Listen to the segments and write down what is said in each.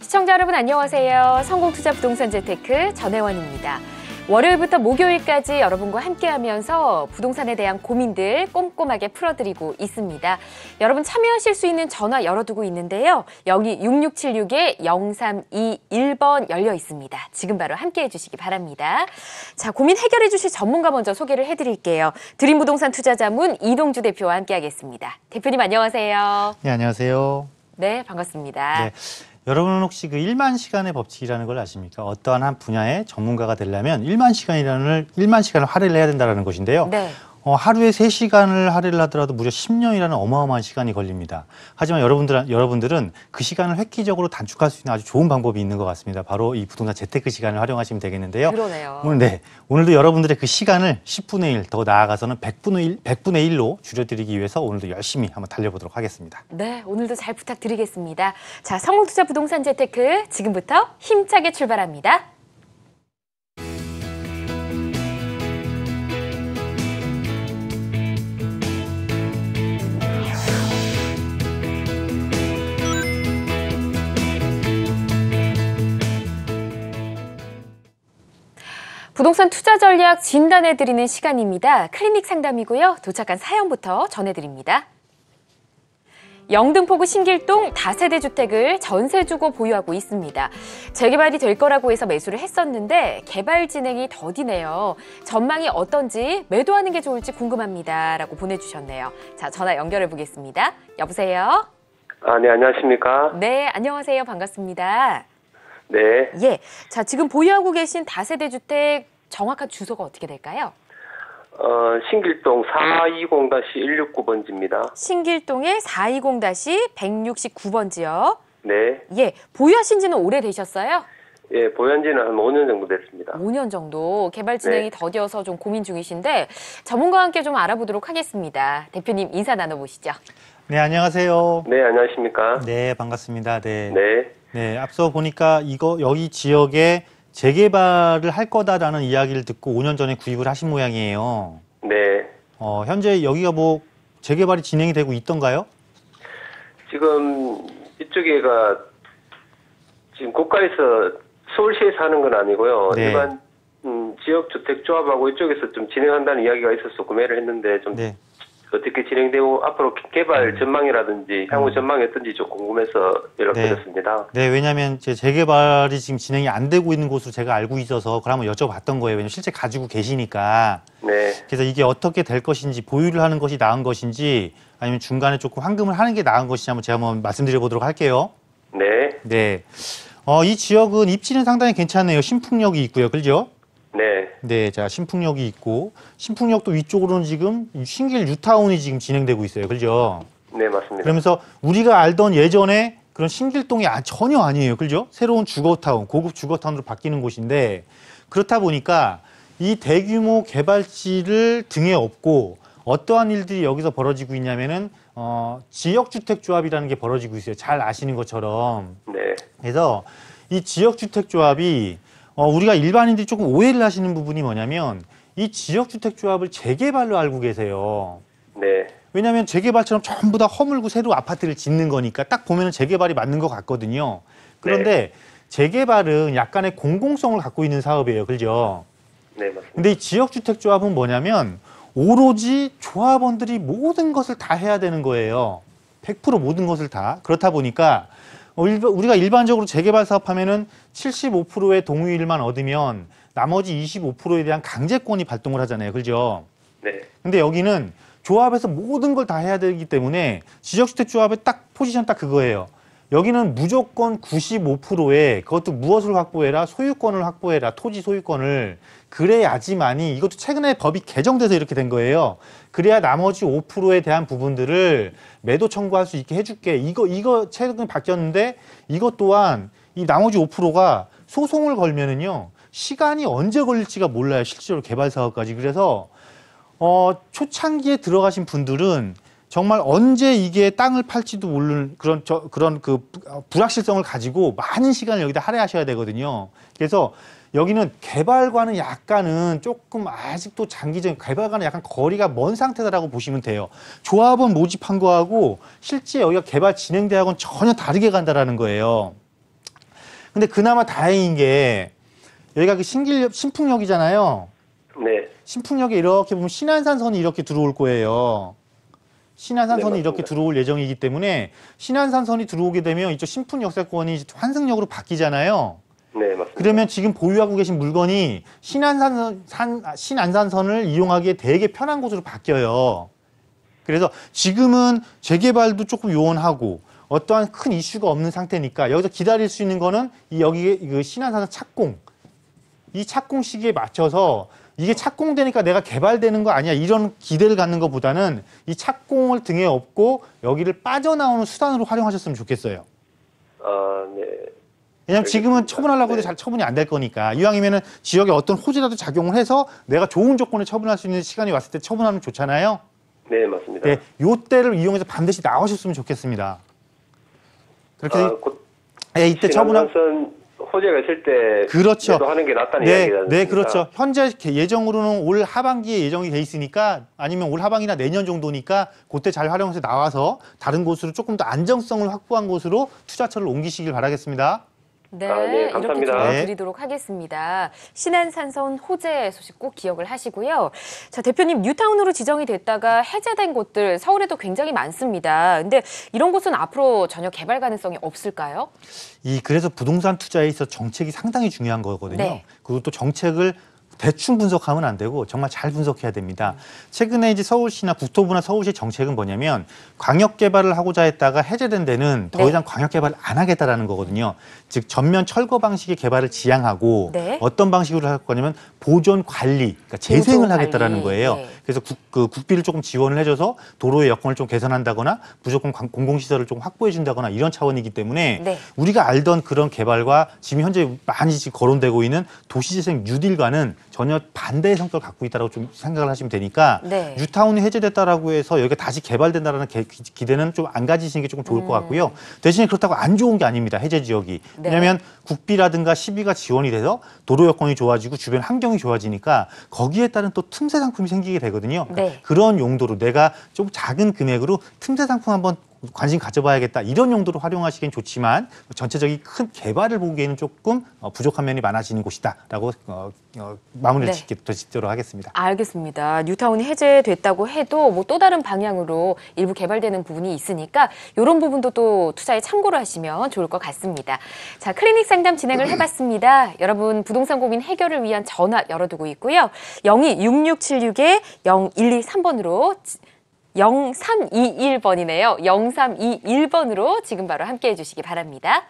시청자 여러분 안녕하세요. 성공투자부동산 재테크 전혜원입니다. 월요일부터 목요일까지 여러분과 함께하면서 부동산에 대한 고민들 꼼꼼하게 풀어드리고 있습니다. 여러분 참여하실 수 있는 전화 열어두고 있는데요. 여기 6676-0321번 열려 있습니다. 지금 바로 함께해 주시기 바랍니다. 자, 고민 해결해 주실 전문가 먼저 소개를 해드릴게요. 드림부동산 투자자문 이동주 대표와 함께하겠습니다. 대표님 안녕하세요. 네, 안녕하세요. 네, 반갑습니다. 네. 여러분은 혹시 그 1만 시간의 법칙이라는 걸 아십니까? 어떠한 한 분야의 전문가가 되려면 1만 시간을 할애를 해야 된다는 것인데요. 네. 하루에 3시간을 할애를 하더라도 무려 10년이라는 어마어마한 시간이 걸립니다. 하지만 여러분들은 그 시간을 획기적으로 단축할 수 있는 아주 좋은 방법이 있는 것 같습니다. 바로 이 부동산 재테크 시간을 활용하시면 되겠는데요. 그러네요. 오늘도 여러분들의 그 시간을 10분의 1, 더 나아가서는 100분의 1로 줄여드리기 위해서 오늘도 열심히 한번 달려보도록 하겠습니다. 네, 오늘도 잘 부탁드리겠습니다. 자, 성공투자 부동산 재테크 지금부터 힘차게 출발합니다. 부동산 투자 전략 진단해드리는 시간입니다. 클리닉 상담이고요. 도착한 사연부터 전해드립니다. 영등포구 신길동 다세대 주택을 전세 주고 보유하고 있습니다. 재개발이 될 거라고 해서 매수를 했었는데 개발 진행이 더디네요. 전망이 어떤지 매도하는 게 좋을지 궁금합니다. 라고 보내주셨네요. 자, 전화 연결해 보겠습니다. 여보세요? 네, 안녕하십니까? 네, 안녕하세요. 반갑습니다. 네. 예. 자, 지금 보유하고 계신 다세대 주택 정확한 주소가 어떻게 될까요? 신길동 420-169번지입니다. 신길동의 420-169번지요. 네. 예. 보유하신 지는 오래되셨어요? 예, 보유한 지는 한 5년 정도 됐습니다. 5년 정도. 개발 진행이 네. 더뎌서 좀 고민 중이신데 전문가와 함께 좀 알아보도록 하겠습니다. 대표님 인사 나눠보시죠. 네, 안녕하세요. 네, 안녕하십니까? 네, 반갑습니다. 네. 네. 앞서 보니까 여기 지역에 재개발을 할 거다라는 이야기를 듣고 5년 전에 구입을 하신 모양이에요. 네. 현재 여기가 재개발이 진행이 되고 있던가요? 지금 이쪽에가 지금 고가에서 서울시에서 하는 건 아니고요. 네. 일반 지역주택조합하고 이쪽에서 좀 진행한다는 이야기가 있어서 구매를 했는데 좀 네. 어떻게 진행되고 앞으로 개발 전망이라든지 향후 전망이 어떤지 좀 궁금해서 연락드렸습니다. 네, 왜냐하면 재개발이 지금 진행이 안 되고 있는 곳으로 제가 알고 있어서 그걸 한번 여쭤봤던 거예요. 왜냐면 실제 가지고 계시니까. 네. 그래서 이게 어떻게 될 것인지, 보유를 하는 것이 나은 것인지 아니면 중간에 조금 환금을 하는 게 나은 것인지 제가 한번 말씀드려 보도록 할게요. 네. 네. 이 지역은 입지는 상당히 괜찮네요. 신풍역이 있고요. 그죠? 네. 네, 자, 신풍역이 있고, 신풍역도 위쪽으로는 지금 신길 뉴타운이 지금 진행되고 있어요. 그죠? 네, 맞습니다. 그러면서 우리가 알던 예전에 그런 신길동이 전혀 아니에요. 그죠? 새로운 주거타운, 고급 주거타운으로 바뀌는 곳인데, 그렇다 보니까 이 대규모 개발지를 등에 업고 어떠한 일들이 여기서 벌어지고 있냐면은, 지역주택조합이라는 게 벌어지고 있어요. 잘 아시는 것처럼. 네. 그래서 이 지역주택조합이 우리가 일반인들이 조금 오해를 하시는 부분이 뭐냐면 이 지역주택조합을 재개발로 알고 계세요. 네. 왜냐하면 재개발처럼 전부 다 허물고 새로 아파트를 짓는 거니까 딱 보면 재개발이 맞는 것 같거든요. 그런데 재개발은 약간의 공공성을 갖고 있는 사업이에요. 그죠? 네, 맞습니다. 근데 이 지역주택조합은 뭐냐면 오로지 조합원들이 모든 것을 다 해야 되는 거예요. 100% 모든 것을 다. 그렇다 보니까 우리가 일반적으로 재개발 사업하면은 75%의 동의일만 얻으면 나머지 25%에 대한 강제권이 발동을 하잖아요. 그죠? 네. 근데 여기는 조합에서 모든 걸 다 해야 되기 때문에 지역주택조합의 포지션 딱 그거예요. 여기는 무조건 95%에 그것도 무엇을 확보해라? 소유권을 확보해라. 토지 소유권을. 그래야지만이 이것도 최근에 법이 개정돼서 이렇게 된 거예요. 그래야 나머지 5%에 대한 부분들을 매도 청구할 수 있게 해줄게. 이거 최근에 바뀌었는데 이것 또한 이 나머지 5%가 소송을 걸면은요. 시간이 언제 걸릴지가 몰라요. 실제로 개발 사업까지. 그래서 초창기에 들어가신 분들은 정말 언제 이게 땅을 팔지도 모르는 그런 불확실성을 가지고 많은 시간을 여기다 할애하셔야 되거든요. 그래서 여기는 개발과는 약간은 조금 아직도 장기적인 개발과는 약간 거리가 먼 상태다라고 보시면 돼요. 조합원 모집한 거하고 실제 여기가 개발 진행대하고는 전혀 다르게 간다라는 거예요. 근데 그나마 다행인 게 여기가 그 신풍역이잖아요. 네. 신풍역에 이렇게 보면 신안산선이 이렇게 들어올 거예요. 신안산선이 네, 이렇게 맞습니다. 들어올 예정이기 때문에 신안산선이 들어오게 되면 이쪽 신풍역세권이 환승역으로 바뀌잖아요. 네, 맞습니다. 그러면 지금 보유하고 계신 물건이 신안산선을 이용하기에 되게 편한 곳으로 바뀌어요. 그래서 지금은 재개발도 조금 요원하고 어떠한 큰 이슈가 없는 상태니까 여기서 기다릴 수 있는 거는 여기 그 신안산선 착공. 이 착공 시기에 맞춰서 이게 착공되니까 내가 개발되는 거 아니야 이런 기대를 갖는 것보다는 이 착공을 등에 업고 여기를 빠져나오는 수단으로 활용하셨으면 좋겠어요. 네. 왜냐면 지금은 처분하려고 해도 네. 잘 처분이 안 될 거니까 이왕이면은 지역에 어떤 호재라도 작용을 해서 내가 좋은 조건에 처분할 수 있는 시간이 왔을 때 처분하면 좋잖아요. 네, 맞습니다. 네, 요 때를 이용해서 반드시 나오셨으면 좋겠습니다. 그렇게 곧 예, 이때 처분하고 신안산선 호재가 있을 때 그렇죠. 하는 게 낫다는 네, 이야기가 네, 그렇죠. 현재 예정으로는 올 하반기에 예정이 돼 있으니까 아니면 올 하반기나 내년 정도니까 그때 잘 활용해서 나와서 다른 곳으로 조금 더 안정성을 확보한 곳으로 투자처를 옮기시길 바라겠습니다. 네, 네, 이렇게 감사합니다. 들어드리도록 하겠습니다. 신안산선 호재 소식 꼭 기억을 하시고요. 자, 대표님, 뉴타운으로 지정이 됐다가 해제된 곳들 서울에도 굉장히 많습니다. 근데 이런 곳은 앞으로 전혀 개발 가능성이 없을까요? 그래서 부동산 투자에 있어 정책이 상당히 중요한 거거든요. 네. 그리고 또 정책을 대충 분석하면 안 되고 정말 잘 분석해야 됩니다. 최근에 이제 서울시나 국토부나 서울시 정책은 뭐냐면 광역 개발을 하고자 했다가 해제된 데는 더 네. 이상 광역 개발을 안 하겠다라는 거거든요. 즉 전면 철거 방식의 개발을 지향하고 네. 어떤 방식으로 할 거냐면 보존 관리, 그러니까 재생을 보존 하겠다라는 관리. 거예요. 네. 그래서 국비를 조금 지원을 해줘서 도로의 여건을 좀 개선한다거나 무조건 공공시설을 좀 확보해 준다거나 이런 차원이기 때문에 네. 우리가 알던 그런 개발과 지금 현재 많이 지금 거론되고 있는 도시재생 뉴딜과는 전혀 반대의 성격을 갖고 있다고 좀 생각을 하시면 되니까 네. 뉴타운이 해제됐다라고 해서 여기가 다시 개발된다라는 기대는 좀 안 가지시는 게 조금 좋을 것 같고요. 대신에 그렇다고 안 좋은 게 아닙니다. 해제 지역이. 네. 왜냐하면 국비라든가 시비가 지원이 돼서 도로 여건이 좋아지고 주변 환경이 좋아지니까 거기에 따른 또 틈새 상품이 생기게 되거든요. 네. 그런 용도로 내가 좀 작은 금액으로 틈새 상품 한번 관심 가져봐야겠다 이런 용도로 활용하시기엔 좋지만 전체적인 큰 개발을 보기에는 조금 부족한 면이 많아지는 곳이다라고 마무리를 네. 짓도록 하겠습니다. 알겠습니다. 뉴타운이 해제됐다고 해도 뭐 또 다른 방향으로 일부 개발되는 부분이 있으니까 이런 부분도 또 투자에 참고를 하시면 좋을 것 같습니다. 자, 클리닉 상담 진행을 해봤습니다. 여러분 부동산 고민 해결을 위한 전화 열어두고 있고요. 02-6676-0123번으로 0321번이네요. 0321번으로 지금 바로 함께해 주시기 바랍니다.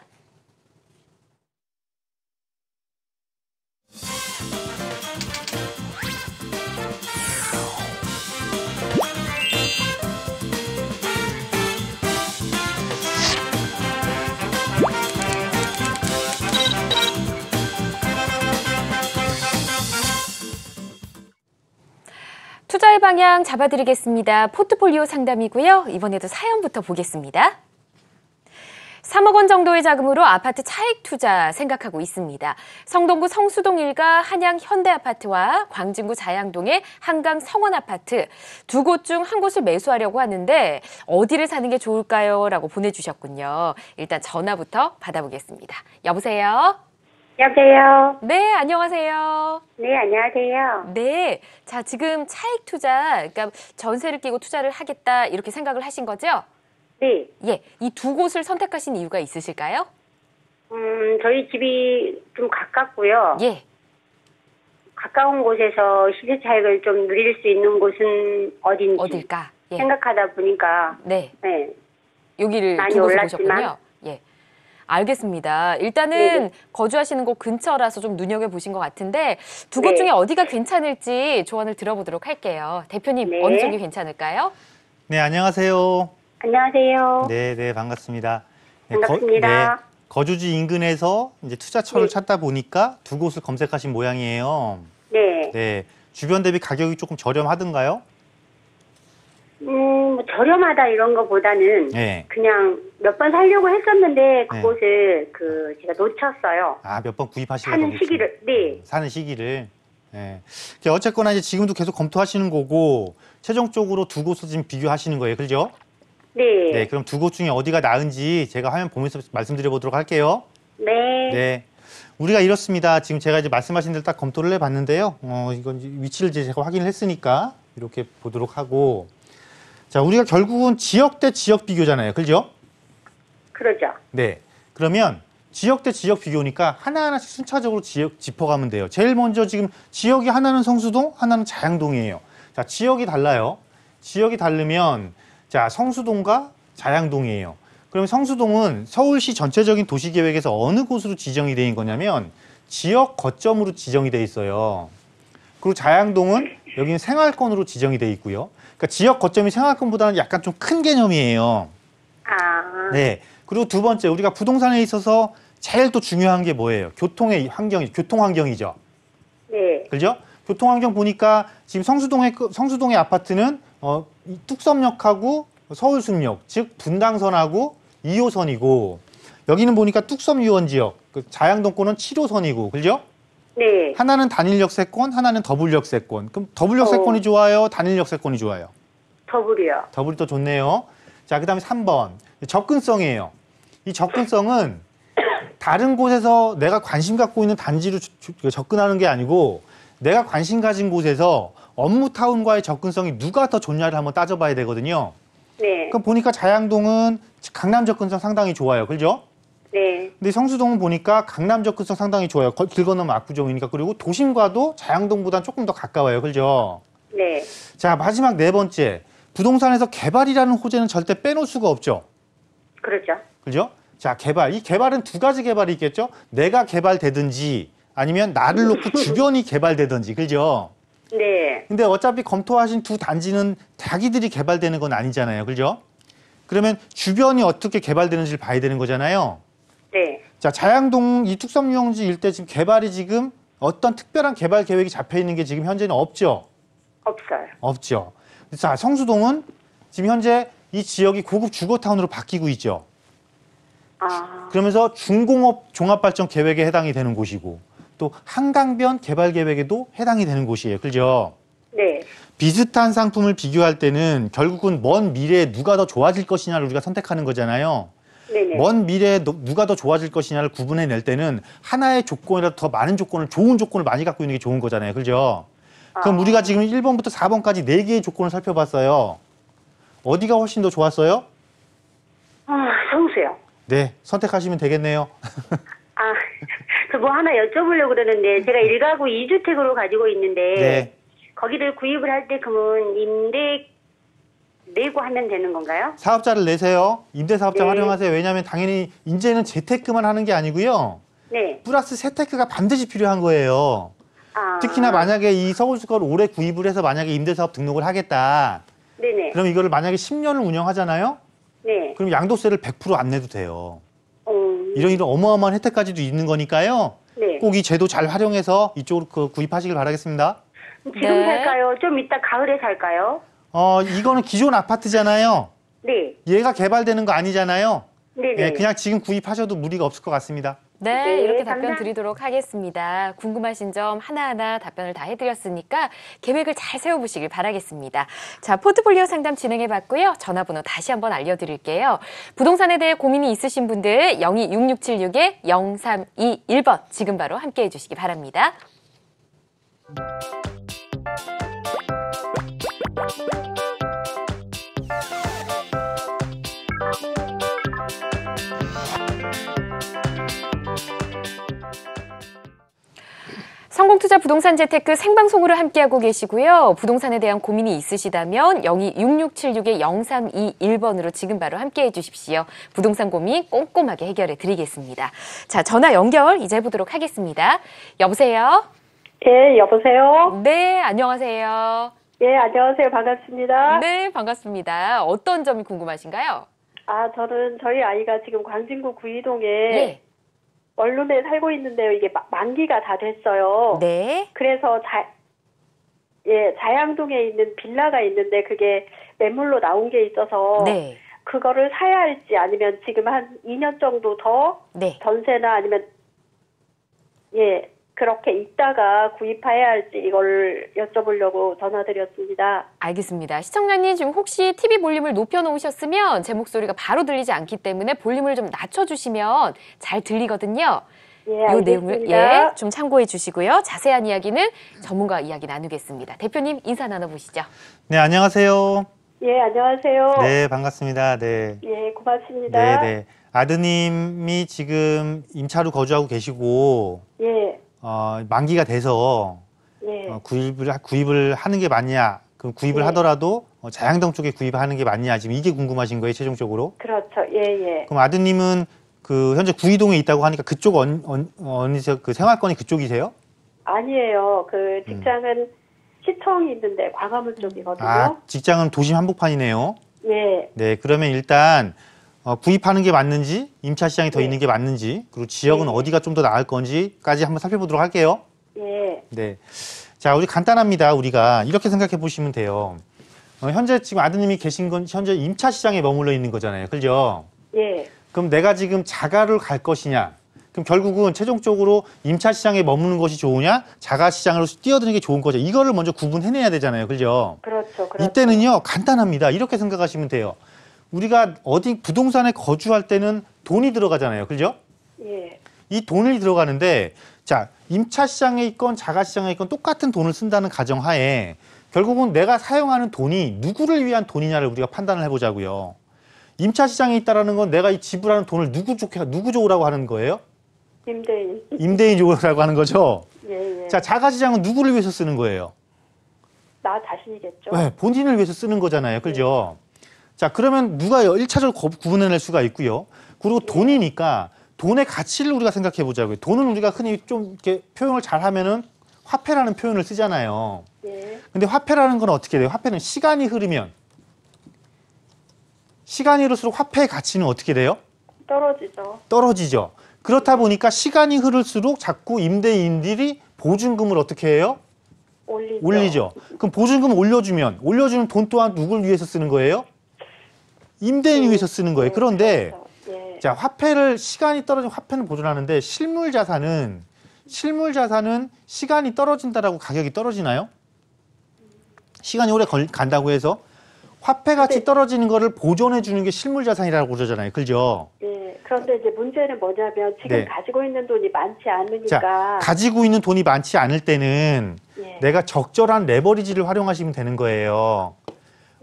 투자의 방향 잡아드리겠습니다. 포트폴리오 상담이고요. 이번에도 사연부터 보겠습니다. 3억 원 정도의 자금으로 아파트 차익 투자 생각하고 있습니다. 성동구 성수동 일가 한양 현대아파트와 광진구 자양동의 한강 성원아파트 두 곳 중 한 곳을 매수하려고 하는데 어디를 사는 게 좋을까요? 라고 보내주셨군요. 일단 전화부터 받아보겠습니다. 여보세요? 여보세요. 네, 안녕하세요. 네, 안녕하세요. 네. 자, 지금 차익 투자, 그러니까 전세를 끼고 투자를 하겠다 이렇게 생각을 하신 거죠? 네. 예. 이 두 곳을 선택하신 이유가 있으실까요? 저희 집이 좀 가깝고요. 예. 가까운 곳에서 시세 차익을 좀 누릴 수 있는 곳은 어딘지 어딜까? 예. 생각하다 보니까 네. 네. 여기를 많이 두 곳을 올랐지만. 보셨군요. 예. 알겠습니다. 일단은 네네. 거주하시는 곳 근처라서 좀 눈여겨보신 것 같은데 두 곳 네. 중에 어디가 괜찮을지 조언을 들어보도록 할게요. 대표님, 네. 어느 쪽이 괜찮을까요? 네, 안녕하세요. 안녕하세요. 네, 반갑습니다. 네, 반갑습니다. 거주지 인근에서 이제 투자처를 네. 찾다 보니까 두 곳을 검색하신 모양이에요. 네. 네, 주변 대비 가격이 조금 저렴하던가요? 뭐 저렴하다 이런 거보다는 네. 그냥 몇 번 살려고 했었는데 그곳을 제가 놓쳤어요. 몇 번 구입하시려고 사는 시기를. 네. 사는 시기를. 네. 어쨌거나 이제 지금도 계속 검토하시는 거고 최종적으로 두 곳을 지금 비교하시는 거예요, 그죠? 네. 네, 그럼 두 곳 중에 어디가 나은지 제가 화면 보면서 말씀드려 보도록 할게요. 네. 네. 우리가 이렇습니다. 지금 제가 이제 말씀하신 대로 딱 검토를 해봤는데요. 이건 이제 위치를 이제 제가 확인을 했으니까 이렇게 보도록 하고. 자, 우리가 결국은 지역 대 지역 비교잖아요. 그죠? 그러죠. 네. 그러면 지역 대 지역 비교니까 하나하나씩 순차적으로 지역 짚어가면 돼요. 제일 먼저 지금 지역이 하나는 성수동, 하나는 자양동이에요. 자, 지역이 달라요. 지역이 다르면 자, 성수동과 자양동이에요. 그러면 성수동은 서울시 전체적인 도시계획에서 어느 곳으로 지정이 되어 있는 거냐면 지역 거점으로 지정이 되어 있어요. 그리고 자양동은 여기는 생활권으로 지정이 되어 있고요. 그러니까 지역 거점이 생활권보다는 약간 좀 큰 개념이에요. 아, 네. 그리고 두 번째, 우리가 부동산에 있어서 제일 또 중요한 게 뭐예요? 교통 환경이죠. 네. 그죠? 교통 환경 보니까 지금 성수동의 아파트는 이 뚝섬역하고 서울숲역, 즉 분당선하고 2호선이고 여기는 보니까 뚝섬 유원지역, 그 자양동권은 7호선이고, 그죠? 네. 하나는 단일 역세권, 하나는 더블 역세권. 그럼 더블 역세권이 좋아요? 단일 역세권이 좋아요? 더블이요. 더블이 더 좋네요. 자, 그 다음에 3번. 접근성이에요. 이 접근성은 다른 곳에서 내가 관심 갖고 있는 단지로 접근하는 게 아니고 내가 관심 가진 곳에서 업무타운과의 접근성이 누가 더 좋냐를 한번 따져봐야 되거든요. 네. 그럼 보니까 자양동은 강남 접근성 상당히 좋아요. 그죠? 네. 근데 성수동은 보니까 강남 접근성 상당히 좋아요. 길 건너면 압구정이니까. 그리고 도심과도 자양동보다는 조금 더 가까워요. 그죠? 네. 자, 마지막 네 번째. 부동산에서 개발이라는 호재는 절대 빼놓을 수가 없죠. 그렇죠. 그죠? 자, 개발. 이 개발은 두 가지 개발이 있겠죠? 내가 개발되든지 아니면 나를 놓고 주변이 개발되든지. 그죠? 네. 근데 어차피 검토하신 두 단지는 자기들이 개발되는 건 아니잖아요. 그죠? 그러면 주변이 어떻게 개발되는지를 봐야 되는 거잖아요. 네. 자, 자양동 이 뚝섬유원지 일대 지금 개발이 지금 어떤 특별한 개발 계획이 잡혀 있는 게 지금 현재는 없죠. 없어요. 없죠. 자, 성수동은 지금 현재 이 지역이 고급 주거타운으로 바뀌고 있죠. 아, 그러면서 중공업 종합발전 계획에 해당이 되는 곳이고 또 한강변 개발 계획에도 해당이 되는 곳이에요. 그죠? 네. 비슷한 상품을 비교할 때는 결국은 먼 미래에 누가 더 좋아질 것이냐를 우리가 선택하는 거잖아요. 네네. 먼 미래에 누가 더 좋아질 것이냐를 구분해낼 때는 하나의 조건이라도 더 많은 조건을, 좋은 조건을 많이 갖고 있는 게 좋은 거잖아요. 그죠? 그럼 우리가 지금 1번부터 4번까지 4개의 조건을 살펴봤어요. 어디가 훨씬 더 좋았어요? 아, 성수요. 네, 선택하시면 되겠네요. 아, 저 뭐 하나 여쭤보려고 그러는데 제가 1가구 2주택으로 가지고 있는데 네. 거기를 구입을 할 때 그러면 임대 내고 하면 되는 건가요? 사업자를 내세요. 임대사업자 네. 활용하세요. 왜냐하면 당연히 이제는 재테크만 하는 게 아니고요. 네. 플러스 재테크가 반드시 필요한 거예요. 아, 특히나 만약에 이 서울수거를 올해 구입을 해서 만약에 임대사업 등록을 하겠다. 네네. 그럼 이거를 만약에 10년을 운영하잖아요. 네. 그럼 양도세를 100% 안 내도 돼요. 어, 이런 어마어마한 혜택까지도 있는 거니까요. 네. 꼭 이 제도 잘 활용해서 이쪽으로 구입하시길 바라겠습니다. 지금 네. 살까요? 좀 이따 가을에 살까요? 이거는 기존 아파트잖아요. 네. 얘가 개발되는 거 아니잖아요. 네네. 예, 그냥 지금 구입하셔도 무리가 없을 것 같습니다. 네, 네, 이렇게 답변 감사합니다. 드리도록 하겠습니다. 궁금하신 점 하나하나 답변을 다 해드렸으니까 계획을 잘 세워보시길 바라겠습니다. 자, 포트폴리오 상담 진행해봤고요. 전화번호 다시 한번 알려드릴게요. 부동산에 대해 고민이 있으신 분들 0266-0321번 지금 바로 함께해 주시기 바랍니다. 성공투자 부동산 재테크 생방송으로 함께하고 계시고요. 부동산에 대한 고민이 있으시다면 0266-0321번으로 지금 바로 함께해 주십시오. 부동산 고민 꼼꼼하게 해결해 드리겠습니다. 자, 전화 연결 이제 해보도록 하겠습니다. 여보세요? 예, 여보세요? 네, 안녕하세요. 예, 안녕하세요. 반갑습니다. 네, 반갑습니다. 어떤 점이 궁금하신가요? 저는 저희 아이가 지금 광진구 구이동에 네. 원룸에 살고 있는데요. 이게 만기가 다 됐어요. 네. 그래서 자양동에 있는 빌라가 있는데 그게 매물로 나온 게 있어서 네. 그거를 사야 할지 아니면 지금 한 2년 정도 더 네. 전세나 아니면 그렇게 있다가 구입해야 할지 이걸 여쭤보려고 전화드렸습니다. 알겠습니다. 시청자님 지금 혹시 TV 볼륨을 높여놓으셨으면 제 목소리가 바로 들리지 않기 때문에 볼륨을 좀 낮춰주시면 잘 들리거든요. 예, 이 알겠습니다. 내용을 좀 참고해 주시고요. 자세한 이야기는 전문가 이야기 나누겠습니다. 대표님 인사 나눠보시죠. 네, 안녕하세요. 예, 안녕하세요. 네, 반갑습니다. 네. 예, 고맙습니다. 네. 아드님이 지금 임차로 거주하고 계시고, 예, 만기가 돼서 예. 구입을 하는 게 맞냐, 그럼 구입을 네. 하더라도 자양동 쪽에 구입하는 게 맞냐, 지금 이게 궁금하신 거예요, 최종적으로? 그렇죠. 예, 예. 그럼 아드님은 현재 구이동에 있다고 하니까 그쪽 어디서 그 생활권이 그쪽이세요? 아니에요. 그 직장은 시청이 있는데 광화문 쪽이거든요. 아, 직장은 도심 한복판이네요. 예, 네, 그러면 일단 구입하는 게 맞는지, 임차 시장이 더 네. 있는 게 맞는지, 그리고 지역은 네. 어디가 좀 더 나을 건지까지 한번 살펴보도록 할게요. 예, 네. 자, 우리 간단합니다. 우리가 이렇게 생각해 보시면 돼요. 현재 지금 아드님이 계신 건 현재 임차 시장에 머물러 있는 거잖아요. 그죠? 예. 그럼 내가 지금 자가를 갈 것이냐? 그럼 결국은 최종적으로 임차 시장에 머무는 것이 좋으냐? 자가 시장으로 뛰어드는 게 좋은 거죠. 이거를 먼저 구분해내야 되잖아요. 그죠? 그렇죠. 그렇죠. 이때는요, 간단합니다. 이렇게 생각하시면 돼요. 우리가 어디 부동산에 거주할 때는 돈이 들어가잖아요. 그죠? 예, 이 돈이 들어가는데, 자, 임차 시장에 있건 자가 시장에 있건 똑같은 돈을 쓴다는 가정하에 결국은 내가 사용하는 돈이 누구를 위한 돈이냐를 우리가 판단을 해보자고요. 임차 시장에 있다라는 건 내가 이 지불하는 돈을 누구 좋으라고 하는 거예요? 임대인. 임대인 좋으라고 하는 거죠. 예, 예. 자, 자가 시장은 누구를 위해서 쓰는 거예요? 나 자신이겠죠. 네, 본인을 위해서 쓰는 거잖아요. 그죠? 자, 그러면 누가 1차적으로 구분해낼 수가 있고요. 그리고 돈이니까 돈의 가치를 우리가 생각해 보자고요. 돈은 우리가 흔히 좀 이렇게 표현을 잘 하면은 화폐라는 표현을 쓰잖아요. 예, 근데 화폐라는 건 어떻게 돼요? 화폐는 시간이 흐르면, 시간이 흐를수록 화폐의 가치는 어떻게 돼요? 떨어지죠. 떨어지죠. 그렇다 보니까 시간이 흐를수록 자꾸 임대인들이 보증금을 어떻게 해요? 올리죠. 그럼 보증금 올려주면 돈 또한 누굴 위해서 쓰는 거예요? 임대인 위해서 쓰는 거예요. 그런데 그렇죠. 예, 자, 화폐를 시간이 떨어지면 화폐는 보존하는데 실물 자산은 시간이 떨어진다라고 가격이 떨어지나요? 시간이 오래 간다고 해서 화폐 가치 네. 떨어지는 거를 보존해 주는 게 실물 자산이라고 그러잖아요. 그죠? 예. 그런데 이제 문제는 뭐냐면 지금 네. 가지고 있는 돈이 많지 않으니까. 자, 가지고 있는 돈이 많지 않을 때는 예. 내가 적절한 레버리지를 활용하시면 되는 거예요.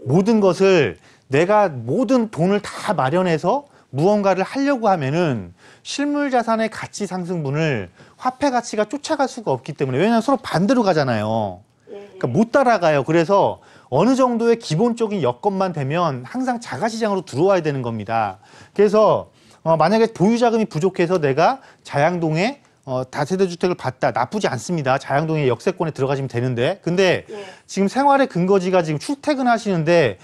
모든 것을 내가 모든 돈을 다 마련해서 무언가를 하려고 하면은 실물 자산의 가치 상승분을 화폐 가치가 쫓아갈 수가 없기 때문에, 왜냐하면 서로 반대로 가잖아요. 예. 그러니까 못 따라가요. 그래서 어느 정도의 기본적인 여건만 되면 항상 자가시장으로 들어와야 되는 겁니다. 그래서 만약에 보유자금이 부족해서 내가 자양동에 다세대주택을 받다, 나쁘지 않습니다. 자양동의 역세권에 들어가시면 되는데, 근데 예. 지금 생활의 근거지가 지금 출퇴근하시는데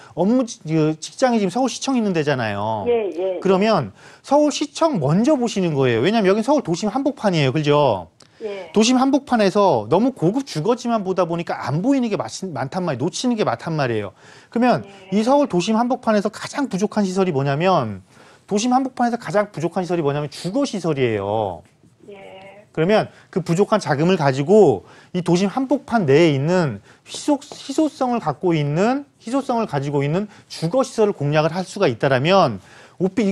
직장이 지금 서울시청에 있는 데잖아요. 예, 예. 그러면 서울시청 먼저 보시는 거예요. 왜냐하면 여긴 서울 도심 한복판이에요. 그죠? 예. 도심 한복판에서 너무 고급 주거지만 보다 보니까 안 보이는 게 많단 말이에요. 놓치는 게 많단 말이에요. 그러면 이 서울 도심 한복판에서 가장 부족한 시설이 뭐냐면, 주거시설이에요. 예. 그러면 그 부족한 자금을 가지고 이 도심 한복판 내에 있는 희소성을 가지고 있는 주거시설을 공략을 할 수가 있다라면,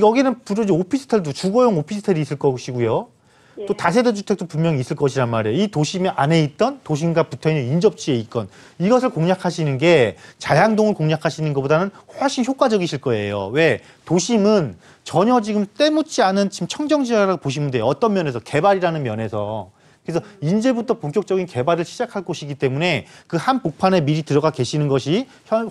여기는 부르지 오피스텔도 주거용 오피스텔이 있을 것이고요. 예. 또 다세대 주택도 분명히 있을 것이란 말이에요. 이 도심 안에 있던, 도심과 붙어있는 인접지에 있건, 이것을 공략하시는 게 자양동을 공략하시는 것보다는 훨씬 효과적이실 거예요. 왜? 도심은 전혀 지금 때묻지 않은 지금 청정지역이라고 보시면 돼요. 어떤 면에서? 개발이라는 면에서. 그래서 이제부터 본격적인 개발을 시작할 곳이기 때문에 그 한복판에 미리 들어가 계시는 것이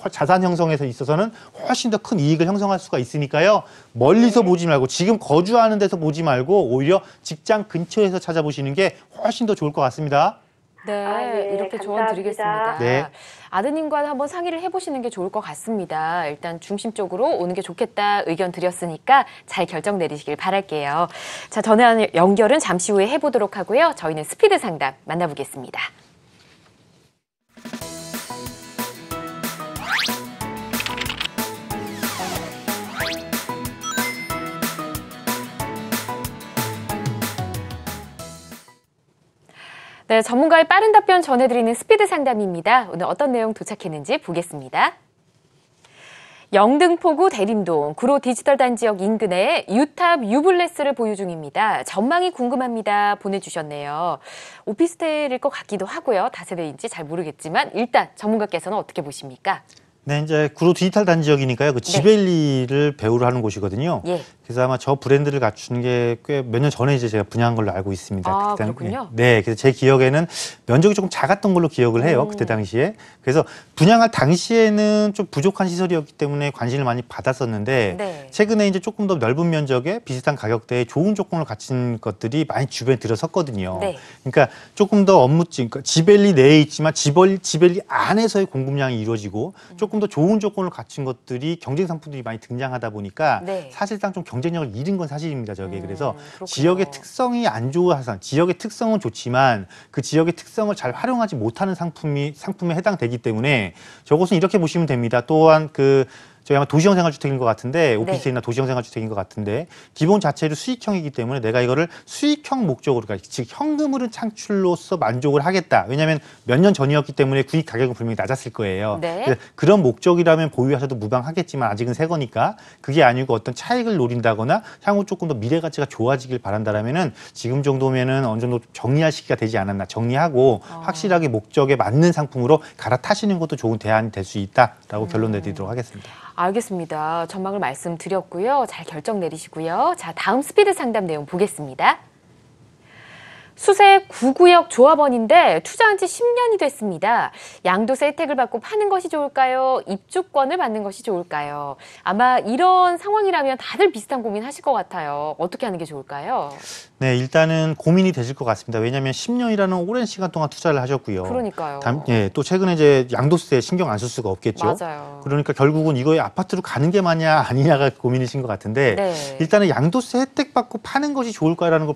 자산 형성에 있어서는 훨씬 더 큰 이익을 형성할 수가 있으니까요. 멀리서 보지 말고, 지금 거주하는 데서 보지 말고 오히려 직장 근처에서 찾아보시는 게 훨씬 더 좋을 것 같습니다. 네, 예, 이렇게 조언 감사합니다. 드리겠습니다. 네. 아드님과 한번 상의를 해보시는 게 좋을 것 같습니다. 일단 중심적으로 오는 게 좋겠다 의견 드렸으니까 잘 결정 내리시길 바랄게요. 자, 전화 연결은 잠시 후에 해보도록 하고요. 저희는 스피드 상담 만나보겠습니다. 네, 전문가의 빠른 답변 전해드리는 스피드 상담입니다. 오늘 어떤 내용 도착했는지 보겠습니다. 영등포구 대림동 구로 디지털 단지역 인근에 유탑 유블레스를 보유 중입니다. 전망이 궁금합니다. 보내주셨네요. 오피스텔일 것 같기도 하고요. 다세대인지 잘 모르겠지만 일단 전문가께서는 어떻게 보십니까? 네, 이제 구로 디지털 단지역이니까요. 그 지벨리를 배우로 하는 곳이거든요. 예. 그래서 아마 저 브랜드를 갖춘 게 꽤 몇 년 전에 이제 제가 분양한 걸로 알고 있습니다. 아, 그때 그렇군요. 네, 그래서 제 기억에는 면적이 조금 작았던 걸로 기억을 해요. 그때 당시에. 그래서 분양할 당시에는 좀 부족한 시설이었기 때문에 관심을 많이 받았었는데 네. 최근에 이제 조금 더 넓은 면적에 비슷한 가격대에 좋은 조건을 갖춘 것들이 많이 주변에 들어섰거든요. 네. 그러니까 조금 더 업무증, 그러니까 지벨리 내에 있지만 지벨리 안에서의 공급량이 이루어지고 조금 더 좋은 조건을 갖춘 것들이 경쟁 상품들이 많이 등장하다 보니까 네. 사실상 좀 경쟁력을 잃은 건 사실입니다. 저게. 그래서 그렇군요. 지역의 특성이 안 좋아서 지역의 특성은 좋지만 그 지역의 특성을 잘 활용하지 못하는 상품에 해당되기 때문에 저것은 이렇게 보시면 됩니다. 또한 저희 아마 도시형 생활주택인 것 같은데 오피스텔이나 도시형 생활주택인 것 같은데 기본 자체로 수익형이기 때문에 내가 이거를 수익형 목적으로 그러니까 즉 현금흐름 창출로서 만족을 하겠다. 왜냐하면 몇 년 전이었기 때문에 구입 가격은 분명히 낮았을 거예요. 네. 그런 목적이라면 보유하셔도 무방하겠지만 아직은 새 거니까 그게 아니고 어떤 차익을 노린다거나 향후 조금 더 미래 가치가 좋아지길 바란다라면은 지금 정도면은 어느 정도 정리할 시기가 되지 않았나 정리하고 확실하게 목적에 맞는 상품으로 갈아타시는 것도 좋은 대안이 될 수 있다라고 결론 내드리도록 하겠습니다. 알겠습니다. 전망을 말씀드렸고요. 잘 결정 내리시고요. 자, 다음 스피드 상담 내용 보겠습니다. 수색 9구역 조합원인데 투자한 지 10년이 됐습니다. 양도세 혜택을 받고 파는 것이 좋을까요? 입주권을 받는 것이 좋을까요? 아마 이런 상황이라면 다들 비슷한 고민 하실 것 같아요. 어떻게 하는 게 좋을까요? 네, 일단은 고민이 되실 것 같습니다. 왜냐하면 10년이라는 오랜 시간 동안 투자를 하셨고요. 그러니까요. 또 최근에 이제 양도세 신경 안 쓸 수가 없겠죠. 맞아요. 그러니까 결국은 이거에 아파트로 가는 게 맞냐 아니냐가 고민이신 것 같은데 네. 일단은 양도세 혜택 받고 파는 것이 좋을까라는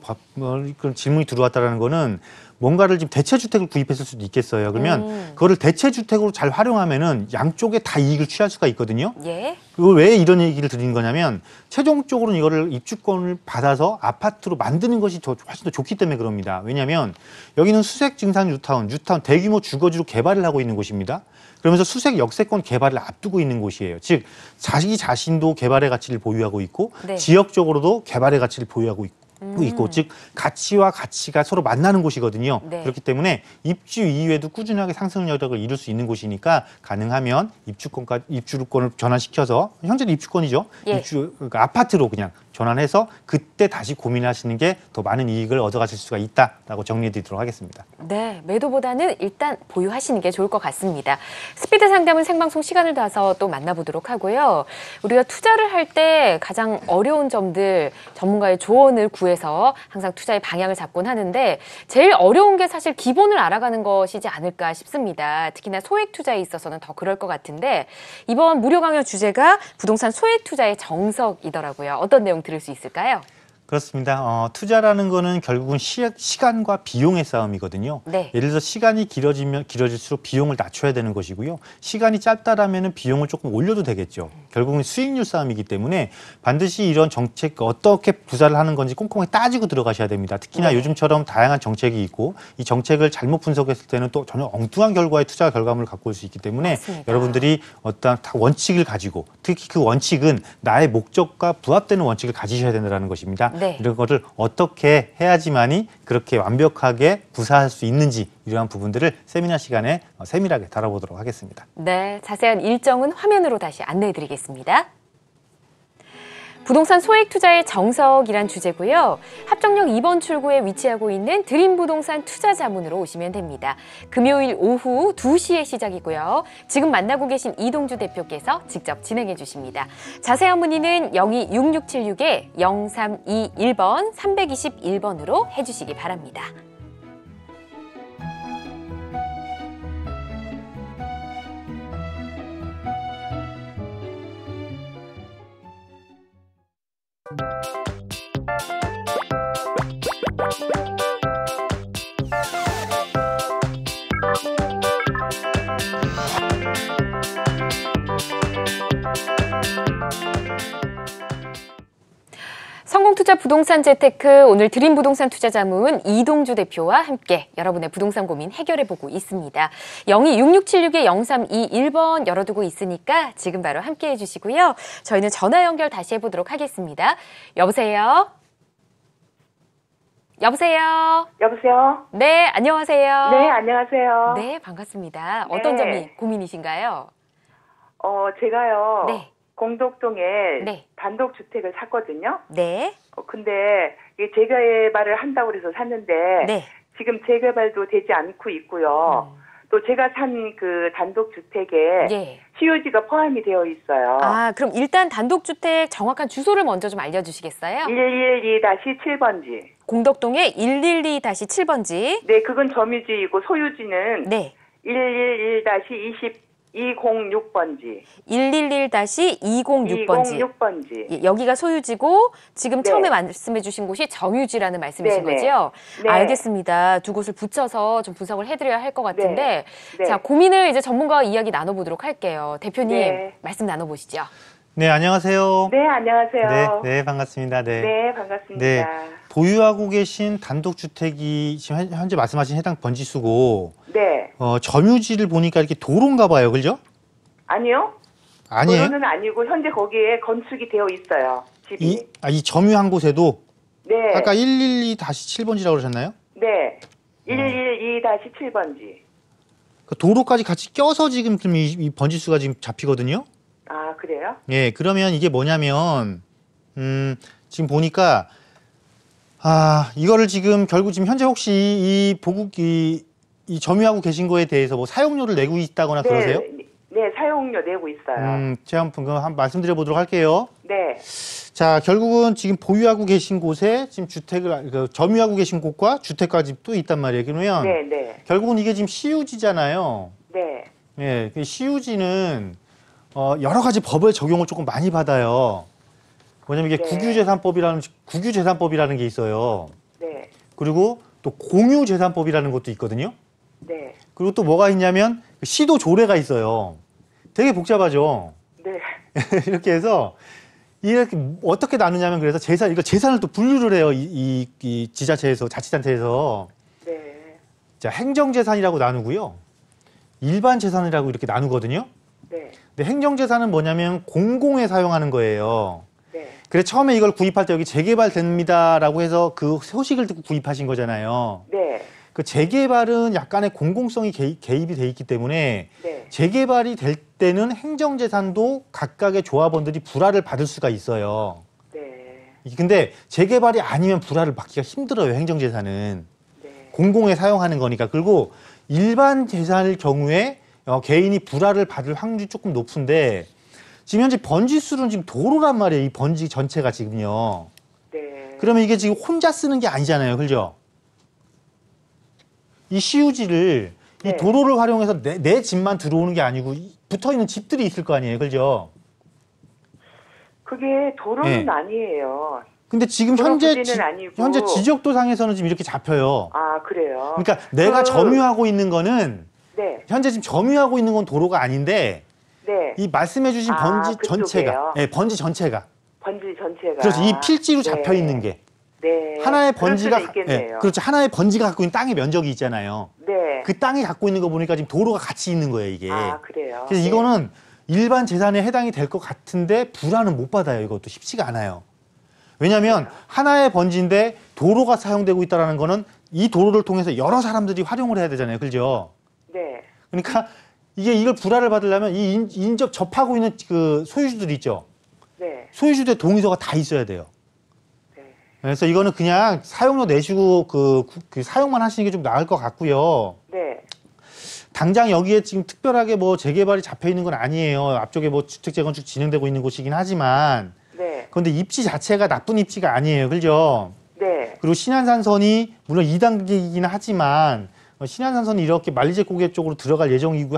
그런 질문이 들어왔다라는 거는 뭔가를 지금 대체주택을 구입했을 수도 있겠어요. 그러면 그거를 대체주택으로 잘 활용하면은 양쪽에 다 이익을 취할 수가 있거든요. 예. 그걸 왜 이런 얘기를 드린 거냐면 최종적으로는 이거를 입주권을 받아서 아파트로 만드는 것이 훨씬 더 좋기 때문에 그럽니다. 왜냐하면 여기는 수색 증산 뉴타운 대규모 주거지로 개발을 하고 있는 곳입니다. 그러면서 수색 역세권 개발을 앞두고 있는 곳이에요. 즉 자기 자신도 개발의 가치를 보유하고 있고 네. 지역적으로도 개발의 가치를 보유하고 있고 즉 가치와 가치가 서로 만나는 곳이거든요. 네. 그렇기 때문에 입주 이후에도 꾸준하게 상승 여력을 이룰 수 있는 곳이니까 가능하면 입주권을 전환시켜서 현재는 입주권이죠. 예. 그러니까 아파트로 그냥 전환해서 그때 다시 고민하시는 게 더 많은 이익을 얻어가실 수가 있다라고 정리해드리도록 하겠습니다. 네, 매도보다는 일단 보유하시는 게 좋을 것 같습니다. 스피드 상담은 생방송 시간을 둬서 또 만나보도록 하고요. 우리가 투자를 할 때 가장 어려운 점들 전문가의 조언을 구해서 항상 투자의 방향을 잡곤 하는데 제일 어려운 게 사실 기본을 알아가는 것이지 않을까 싶습니다. 특히나 소액 투자에 있어서는 더 그럴 것 같은데 이번 무료 강연 주제가 부동산 소액 투자의 정석이더라고요. 어떤 내용 들을 수 있을까요? 그렇습니다. 투자라는 거는 결국은 시간과 비용의 싸움이거든요. 네. 예를 들어서 시간이 길어질수록 비용을 낮춰야 되는 것이고요. 시간이 짧다라면 비용을 조금 올려도 되겠죠. 결국은 수익률 싸움이기 때문에 반드시 이런 정책 어떻게 투자를 하는 건지 꼼꼼하게 따지고 들어가셔야 됩니다. 특히나 네. 요즘처럼 다양한 정책이 있고 이 정책을 잘못 분석했을 때는 또 전혀 엉뚱한 결과의 투자 결과물을 갖고 올 수 있기 때문에 맞습니다. 여러분들이 어떤 원칙을 가지고 특히 그 원칙은 나의 목적과 부합되는 원칙을 가지셔야 된다는 것입니다. 네. 이런 거를 어떻게 해야지만이 그렇게 완벽하게 구사할 수 있는지 이러한 부분들을 세미나 시간에 세밀하게 다뤄보도록 하겠습니다. 네, 자세한 일정은 화면으로 다시 안내해드리겠습니다. 부동산 소액 투자의 정석이란 주제고요. 합정역 2번 출구에 위치하고 있는 드림부동산 투자자문으로 오시면 됩니다. 금요일 오후 2시에 시작이고요. 지금 만나고 계신 이동주 대표께서 직접 진행해 주십니다. 자세한 문의는 026676-0321번 321번으로 해주시기 바랍니다. 투자 부동산 재테크, 오늘 드림 부동산 투자자문 이동주 대표와 함께 여러분의 부동산 고민 해결해보고 있습니다. 0266-0321번 열어두고 있으니까 지금 바로 함께 해주시고요. 저희는 전화 연결 다시 해보도록 하겠습니다. 여보세요? 여보세요? 여보세요? 네, 안녕하세요. 네, 안녕하세요. 네, 반갑습니다. 어떤 네. 점이 고민이신가요? 제가요. 네. 공덕동에 네. 단독주택을 샀거든요. 네. 근데 이게 재개발을 한다고 그래서 샀는데 네. 지금 재개발도 되지 않고 있고요. 또 제가 산 그 단독주택에 예. CU지가 포함이 되어 있어요. 아, 그럼 일단 단독주택 정확한 주소를 먼저 좀 알려주시겠어요? 112-7번지. 공덕동의 112-7번지. 네, 그건 점유지이고 소유지는 네. 111-206번지. 111-206번지. 206번지. 예, 여기가 소유지고 지금 네. 처음에 말씀해 주신 곳이 정유지라는 말씀이신 네네. 거죠? 네. 알겠습니다. 두 곳을 붙여서 좀 분석을 해드려야 할 것 같은데 네. 자, 고민을 이제 전문가와 이야기 나눠보도록 할게요. 대표님 네. 말씀 나눠보시죠. 네, 안녕하세요. 네, 안녕하세요. 네, 반갑습니다. 네. 네, 반갑습니다. 네. 보유하고 계신 단독주택이 지금 현재 말씀하신 해당 번지수고, 네. 점유지를 보니까 이렇게 도로인가 봐요. 그죠? 아니요. 아니에요? 도로는 아니고 현재 거기에 건축이 되어 있어요. 집이. 이 점유한 곳에도 네. 아까 112-7번지라고 그러셨나요? 네. 112-7번지. 그 도로까지 같이 껴서 지금 이 번지수가 지금 잡히거든요. 아, 그래요? 예, 그러면 이게 뭐냐면, 지금 보니까, 이거를 지금 결국 지금 현재 혹시 이 점유하고 계신 거에 대해서 뭐 사용료를 내고 있다거나 그러세요? 네, 사용료 내고 있어요. 제가 한번 말씀드려 보도록 할게요. 네. 자, 결국은 지금 보유하고 계신 곳에 지금 점유하고 계신 곳과 주택가 집도 있단 말이에요. 그러면 네, 네. 결국은 이게 지금 CU지잖아요. 네. 예, 그 CU지는 여러 가지 법의 적용을 조금 많이 받아요. 뭐냐면 이게 네. 국유재산법이라는 게 있어요. 네. 그리고 또 공유재산법이라는 것도 있거든요. 네. 그리고 또 뭐가 있냐면 시도 조례가 있어요. 되게 복잡하죠. 네. 이렇게 해서 이렇게 어떻게 나누냐면 그래서 재산을 또 분류를 해요. 이 지자체에서 자치단체에서 네. 자, 행정재산이라고 나누고요. 일반 재산이라고 이렇게 나누거든요. 네. 근데 행정재산은 뭐냐면 공공에 사용하는 거예요. 네. 그래서 처음에 이걸 구입할 때 여기 재개발됩니다라고 해서 그 소식을 듣고 구입하신 거잖아요. 네. 그 재개발은 약간의 공공성이 개입이 돼 있기 때문에 네. 재개발이 될 때는 행정재산도 각각의 조합원들이 불화를 받을 수가 있어요. 네. 근데 재개발이 아니면 불화를 받기가 힘들어요. 행정재산은. 네. 공공에 사용하는 거니까. 그리고 일반 재산일 경우에 개인이 불화를 받을 확률이 조금 높은데 지금 현재 번지수는 지금 도로란 말이에요. 이 번지 전체가 지금요. 네. 그러면 이게 지금 혼자 쓰는 게 아니잖아요. 그죠? 이 CU지를 네. 이 도로를 활용해서 내 집만 들어오는 게 아니고 붙어있는 집들이 있을 거 아니에요. 그죠? 그게 도로는 네. 아니에요. 근데 지금 도로 현재 부지는 아니고. 현재 지적도상에서는 지금 이렇게 잡혀요. 아, 그래요? 그러니까 내가 점유하고 있는 거는 네. 현재 지금 점유하고 있는 건 도로가 아닌데 네. 이 말씀해주신 번지 그쪽에요? 전체가, 네, 번지 전체가. 번지 전체가. 그렇죠. 이 필지로 네. 잡혀 있는 게 네. 하나의 그럴 번지가, 수도 있겠네요. 그렇죠. 하나의 번지가 갖고 있는 땅의 면적이 있잖아요. 네. 그 땅이 갖고 있는 거 보니까 지금 도로가 같이 있는 거예요, 이게. 아, 그래요? 그래서 네. 이거는 일반 재산에 해당이 될 것 같은데 불화는 못 받아요. 이것도 쉽지가 않아요. 왜냐하면 하나의 번지인데 도로가 사용되고 있다는 거는 이 도로를 통해서 여러 사람들이 활용을 해야 되잖아요. 그죠? 네. 그러니까 이걸 불화를 받으려면 이 접하고 있는 그 소유주들이 있죠. 네. 소유주들의 동의서가 다 있어야 돼요. 네. 그래서 이거는 그냥 사용료 내시고 그 사용만 하시는 게 좀 나을 것 같고요. 네. 당장 여기에 지금 특별하게 뭐 재개발이 잡혀 있는 건 아니에요. 앞쪽에 뭐 주택 재건축 진행되고 있는 곳이긴 하지만, 네. 그런데 입지 자체가 나쁜 입지가 아니에요. 그죠? 네. 그리고 신안산선이 물론 2단계이긴 하지만 신안산선이 이렇게 만리제고개 쪽으로 들어갈 예정이고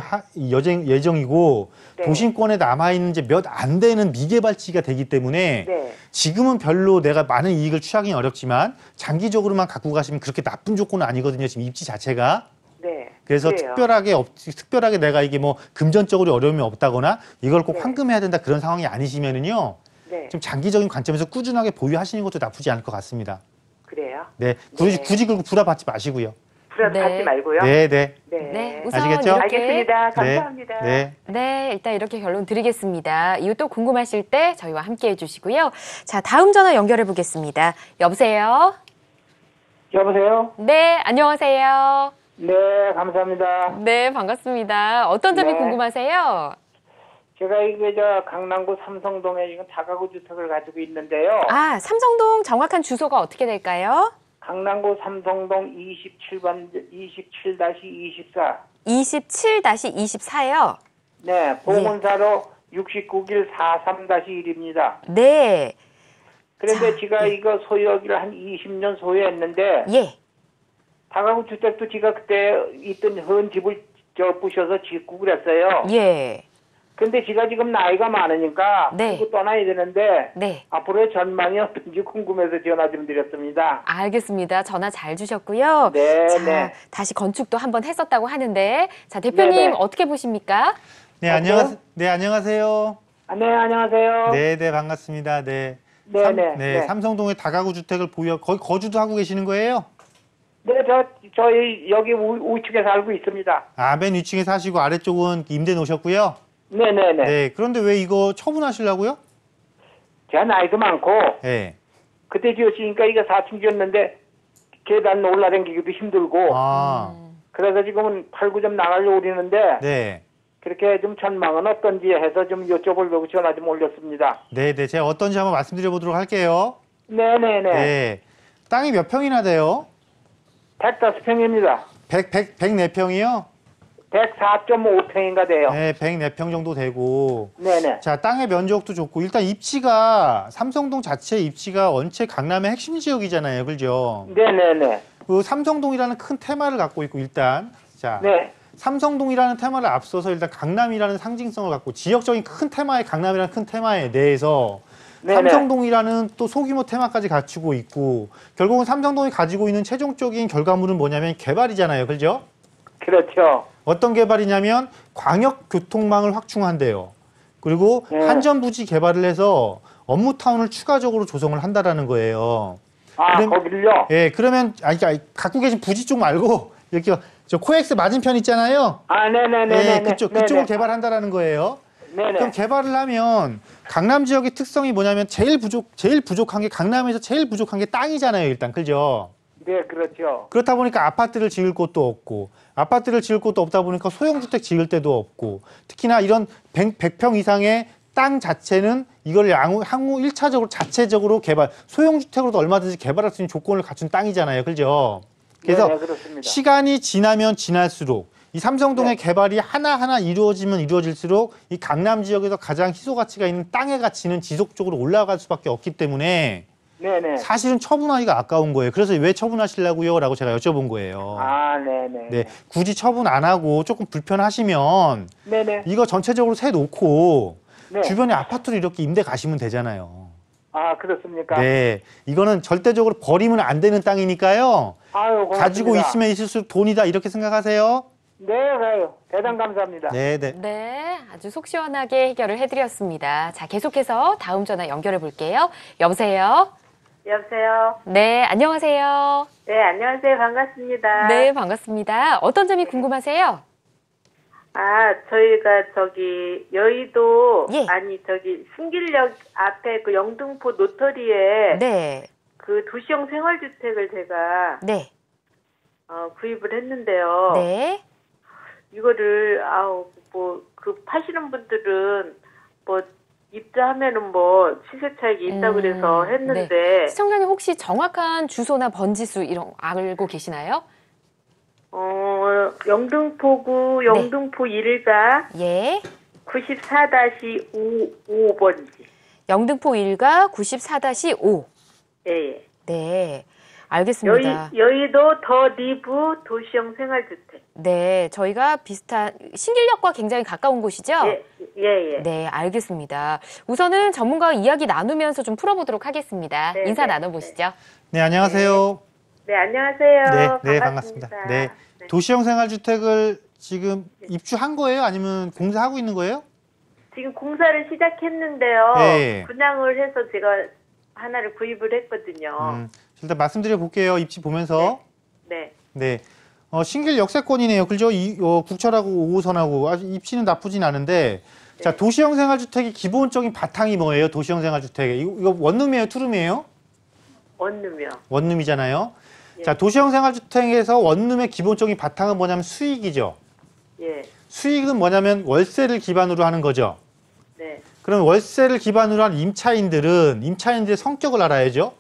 네. 도심권에 남아 있는 이제 몇 안 되는 미개발지가 되기 때문에 네. 지금은 별로 내가 많은 이익을 취하기는 어렵지만 장기적으로만 갖고 가시면 그렇게 나쁜 조건은 아니거든요. 지금 입지 자체가. 네. 그래서 그래요. 특별하게 내가 이게 뭐 금전적으로 어려움이 없다거나 이걸 꼭 네. 환금해야 된다 그런 상황이 아니시면은요. 네. 좀 장기적인 관점에서 꾸준하게 보유하시는 것도 나쁘지 않을 것 같습니다. 그래요? 네, 굳이 네. 굳이 그리고 부담 받지 마시고요. 부담 네. 갖지 말고요. 네, 네. 네, 우선 아시겠죠? 이렇게 알겠습니다. 네. 감사합니다. 네. 네, 일단 이렇게 결론 드리겠습니다. 이유 또 궁금하실 때 저희와 함께 해주시고요. 자, 다음 전화 연결해 보겠습니다. 여보세요? 여보세요? 네, 안녕하세요. 네, 감사합니다. 네, 반갑습니다. 어떤 점이 네. 궁금하세요? 제가 이게 강남구 삼성동에 지금 다가구 주택을 가지고 있는데요. 아, 삼성동 정확한 주소가 어떻게 될까요? 강남구 삼성동 27번, 27-24. 27-24요. 네, 보건사로 69길 43-1입니다. 네, 그런데 자, 제가 이거 소유하기를 한 20년 소유했는데, 예. 다가구 주택도 제가 그때 있던 헌 집을 부셔서 짓고 그랬어요. 예. 근데 제가 지금 나이가 많으니까 네. 그거 떠나야 되는데 네. 앞으로의 전망이 어떤지 궁금해서 전화 좀 드렸습니다. 알겠습니다. 전화 잘 주셨고요. 네, 자, 네. 다시 건축도 한번 했었다고 하는데, 자, 대표님 네, 네. 어떻게 보십니까? 네, 여보세요? 안녕하세요. 네, 안녕하세요. 네, 네, 반갑습니다. 네. 네, 네. 삼성동에 다가구 주택을 거기 거주도 하고 계시는 거예요? 네, 저희 여기 우측에 살고 있습니다. 아, 맨 위층에 사시고 아래쪽은 임대 놓으셨고요. 네네네. 네. 그런데 왜 이거 처분하시려고요? 제가 나이도 많고, 네. 그때 지었으니까 이거 4층 지었는데, 계단 올라다니기도 힘들고, 아, 그래서 지금은 팔고 좀 나가려고 그러는데, 네. 그렇게 좀 전망은 어떤지 해서 좀 여쭤보려고 전화 좀 올렸습니다. 네, 네. 제가 어떤지 한번 말씀드려 보도록 할게요. 네네네. 네. 땅이 몇 평이나 돼요? 105평입니다. 104평이요? 104.5평인가 돼요. 네, 104평 정도 되고. 네네. 자, 땅의 면적도 좋고, 일단 입지가, 삼성동 자체 입지가 원체 강남의 핵심 지역이잖아요. 그죠? 네네네. 그 삼성동이라는 큰 테마를 갖고 있고, 일단. 자, 네. 삼성동이라는 테마를 앞서서 일단 강남이라는 상징성을 갖고, 지역적인 큰 테마의 강남이라는 큰 테마에 대해서 네네. 삼성동이라는 또 소규모 테마까지 갖추고 있고, 결국은 삼성동이 가지고 있는 최종적인 결과물은 뭐냐면 개발이잖아요. 그죠? 그렇죠. 어떤 개발이냐면 광역교통망을 확충한대요. 그리고 네. 한전부지 개발을 해서 업무타운을 추가적으로 조성을 한다라는 거예요. 아, 그럼- 거길요? 예, 그러면 갖고 계신 부지 쪽 말고 이렇게 저 코엑스 맞은편 있잖아요. 아, 네네네네. 예, 그쪽을 개발한다라는 거예요. 네네. 그럼 개발을 하면 강남 지역의 특성이 뭐냐면 제일 부족한 게 강남에서 제일 부족한 게 땅이잖아요, 일단. 그죠? 네, 그렇죠. 그렇다 보니까 아파트를 지을 곳도 없고, 아파트를 지을 곳도 없다 보니까 소형주택 지을 데도 없고, 특히나 이런 100평 이상의 땅 자체는 이걸 향후 1차적으로 자체적으로 소형주택으로도 얼마든지 개발할 수 있는 조건을 갖춘 땅이잖아요. 그죠? 그래서 네, 그렇습니다. 시간이 지나면 지날수록 이 삼성동의 네. 개발이 하나하나 이루어지면 이루어질수록 이 강남 지역에서 가장 희소 가치가 있는 땅의 가치는 지속적으로 올라갈 수밖에 없기 때문에 네네. 사실은 처분하기가 아까운 거예요. 그래서 왜 처분하시려고요? 라고 제가 여쭤본 거예요. 아, 네네. 네, 굳이 처분 안 하고 조금 불편하시면 네네. 이거 전체적으로 세 놓고 네. 주변에 아파트를 이렇게 임대 가시면 되잖아요. 아, 그렇습니까? 네, 이거는 절대적으로 버리면 안 되는 땅이니까요. 아유, 고맙습니다. 가지고 있으면 있을수록 돈이다 이렇게 생각하세요. 네, 가요. 대단 감사합니다. 네, 네. 네, 아주 속 시원하게 해결을 해드렸습니다. 자, 계속해서 다음 전화 연결해 볼게요. 여보세요? 여보세요. 네, 안녕하세요. 네, 안녕하세요. 반갑습니다. 네, 반갑습니다. 어떤 점이 궁금하세요? 아, 저희가 여의도, 예. 신길역 앞에 그 영등포 노터리에 네, 그 도시형 생활주택을 제가 네, 구입을 했는데요. 네. 이거를, 파시는 분들은 입자하면은 시세 차익이 있다고 그래서 했는데, 네. 시청자님 혹시 정확한 주소나 번지수 이런 거 알고 계시나요? 영등포구 영등포 1가 예. 94-5번지. 영등포 1가 94-5. 예. 네. 알겠습니다. 여의도 더 리브 도시형 생활주택. 네. 저희가 비슷한 신길역과 굉장히 가까운 곳이죠? 예. 네, 알겠습니다. 우선은 전문가와 이야기 나누면서 좀 풀어보도록 하겠습니다. 네, 인사 네, 나눠보시죠. 네, 안녕하세요. 네, 안녕하세요. 네, 반갑습니다. 네. 도시형 생활주택을 지금 입주한 거예요? 아니면 공사하고 있는 거예요? 지금 공사를 시작했는데요. 네. 분양을 해서 제가 하나를 구입을 했거든요. 일단 말씀드려 볼게요. 입지 보면서. 네. 네. 신길 역세권이네요. 그죠? 국철하고 5호선하고 아주 입지는 나쁘진 않은데 자, 도시형 생활주택의 기본적인 바탕이 뭐예요? 도시형 생활주택. 이거 원룸이에요? 투룸이에요? 원룸이요. 원룸이잖아요. 예. 자, 도시형 생활주택에서 원룸의 기본적인 바탕은 뭐냐면 수익이죠. 예. 수익은 뭐냐면 월세를 기반으로 하는 거죠. 네. 그럼 월세를 기반으로 한 임차인들의 성격을 알아야죠.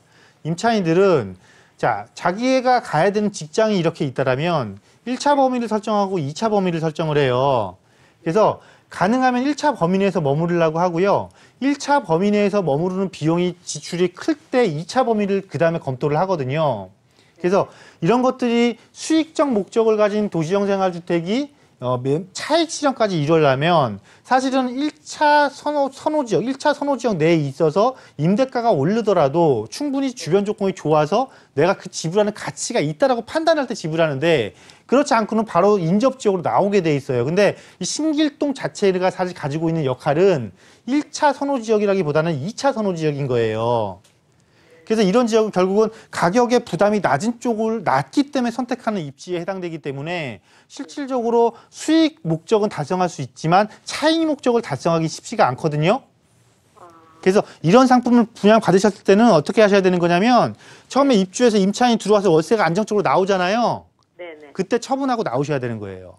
임차인들은 자, 자기가 가야 되는 직장이 이렇게 있다라면 1차 범위를 설정하고 2차 범위를 설정을 해요. 그래서 가능하면 1차 범위 내에서 머무르려고 하고요. 1차 범위 내에서 머무르는 비용이 지출이 클 때 2차 범위를 그 다음에 검토를 하거든요. 그래서 이런 것들이 수익적 목적을 가진 도시형 생활주택이 차익 실현까지 이루려면 사실은 1차 선호지역, 1차 선호지역 내에 있어서 임대가가 오르더라도 충분히 주변 조건이 좋아서 내가 그 지불하는 가치가 있다라고 판단할 때 지불하는데 그렇지 않고는 바로 인접지역으로 나오게 돼 있어요. 근데 이 신길동 자체가 사실 가지고 있는 역할은 1차 선호지역이라기보다는 2차 선호지역인 거예요. 그래서 이런 지역은 결국은 가격의 부담이 낮기 때문에 선택하는 입지에 해당되기 때문에 실질적으로 수익 목적은 달성할 수 있지만 차익 목적을 달성하기 쉽지가 않거든요. 그래서 이런 상품을 분양 받으셨을 때는 어떻게 하셔야 되는 거냐면 처음에 입주해서 임차인이 들어와서 월세가 안정적으로 나오잖아요. 네네. 그때 처분하고 나오셔야 되는 거예요.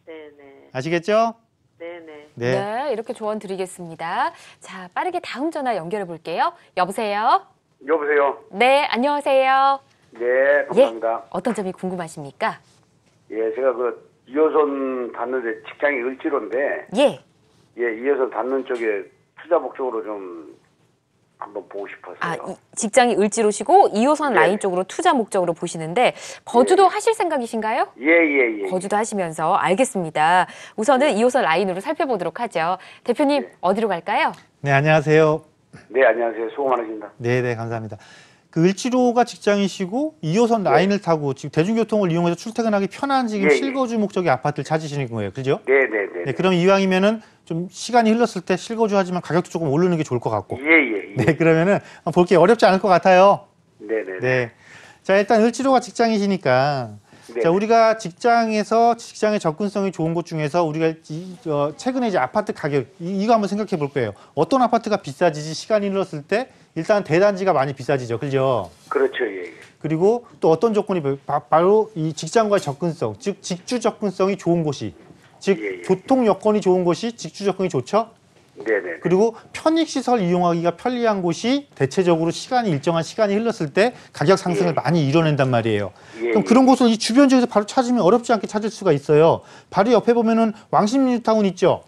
네네. 아시겠죠? 네네. 네. 이렇게 조언 드리겠습니다. 자, 빠르게 다음 전화 연결해 볼게요. 여보세요? 여보세요. 네, 안녕하세요. 네, 감사합니다. 어떤 점이 궁금하십니까? 예, 제가 2호선 닿는데 직장이 을지로인데, 예. 2호선 닿는 쪽에 투자 목적으로 좀 한번 보고 싶었어요. 직장이 을지로시고 2호선 네. 라인 쪽으로 투자 목적으로 보시는데 거주도 하실 생각이신가요? 예. 거주도 하시면서 알겠습니다. 우선은 2호선 라인으로 살펴보도록 하죠. 대표님, 어디로 갈까요? 네, 안녕하세요. 네, 안녕하세요. 수고 많으십니다. 네, 감사합니다. 그 을지로가 직장이시고 2호선 라인을 타고 지금 대중교통을 이용해서 출퇴근하기 편한 지금 실거주 목적의 아파트를 찾으시는 거예요. 그죠? 네. 네, 그럼 이왕이면은 좀 시간이 흘렀을 때 실거주하지만 가격도 조금 오르는 게 좋을 것 같고. 예. 네, 그러면은 볼게 어렵지 않을 것 같아요. 네네. 네. 자, 일단 을지로가 직장이시니까 네. 자, 우리가 직장에서 직장의 접근성이 좋은 곳 중에서 우리가 최근에 이제 아파트 가격 이거 한번 생각해 볼 거예요. 어떤 아파트가 비싸지지 시간이 흘렀을 때 일단 대단지가 많이 비싸지죠. 그죠? 그렇죠. 예. 그리고 또 어떤 조건이 바로 이 직장과의 접근성, 즉 직주 접근성이 좋은 곳이 즉 교통 여건이 좋은 곳이 직주 접근이 좋죠. 네네. 그리고 편익시설 이용하기가 편리한 곳이 대체적으로 일정한 시간이 흘렀을 때 가격 상승을 많이 이뤄낸단 말이에요. 그럼 그런 곳을 이 주변 지역에서 바로 찾으면 어렵지 않게 찾을 수가 있어요. 바로 옆에 보면은 왕십리뉴타운 있죠.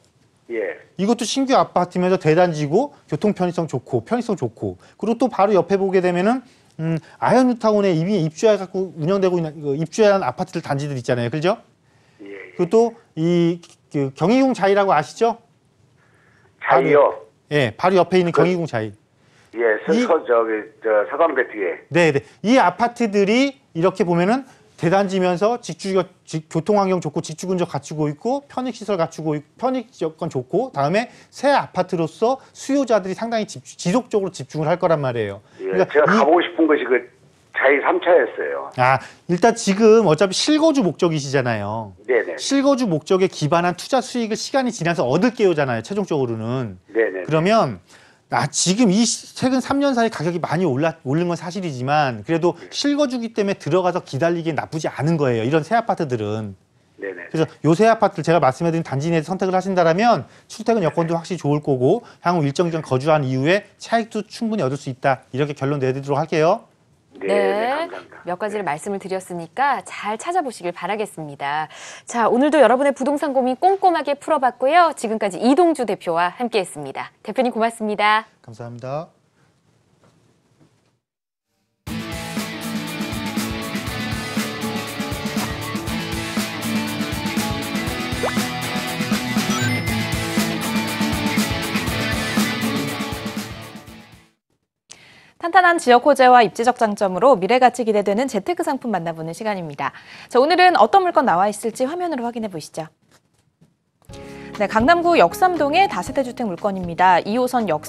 예. 이것도 신규 아파트면서 대단지고 교통 편의성 좋고 그리고 또 바로 옆에 보게 되면은 아현뉴타운에 이미 입주해갖고 운영되고 있는 입주한 아파트들 단지들 있잖아요. 그죠? 그리고 또 이 경희궁 자이라고 아시죠? 자이요? 예, 바로 옆에 있는 경희궁 자이. 예, 서강대 뒤에. 네. 이 아파트들이 이렇게 보면은 대단지면서 교통환경 좋고 직주 근접 갖추고 있고 편익시설 갖추고 있고 편익여건 좋고 다음에 새 아파트로서 수요자들이 상당히 지속적으로 집중을 할 거란 말이에요. 예, 그러니까 제가 가보고 싶은 것이 자이 3차였어요. 일단 지금 어차피 실거주 목적이시잖아요. 네네. 실거주 목적에 기반한 투자 수익을 시간이 지나서 얻을게요잖아요. 최종적으로는. 네네. 그러면 지금 이 최근 3년 사이 가격이 많이 오른 건 사실이지만 그래도 실거주기 때문에 들어가서 기다리기엔 나쁘지 않은 거예요. 이런 새 아파트들은. 네네. 그래서 요 새 아파트를 제가 말씀해드린 단지 내에서 선택을 하신다면 출퇴근 여건도 확실히 좋을 거고 향후 일정 기간 거주한 이후에 차익도 충분히 얻을 수 있다. 이렇게 결론 내드리도록 할게요. 네, 감사합니다. 몇 가지를 말씀을 드렸으니까 잘 찾아보시길 바라겠습니다. 자, 오늘도 여러분의 부동산 고민 꼼꼼하게 풀어봤고요. 지금까지 이동주 대표와 함께했습니다. 대표님 고맙습니다. 감사합니다. 탄탄한 지역 호재와 입지적 장점으로 미래가치 기대되는 재테크 상품 만나보는 시간입니다. 자, 오늘은 어떤 물건 나와 있을지 화면으로 확인해 보시죠. 네, 강남구 역삼동의 다세대 주택 물건입니다. 2호선 역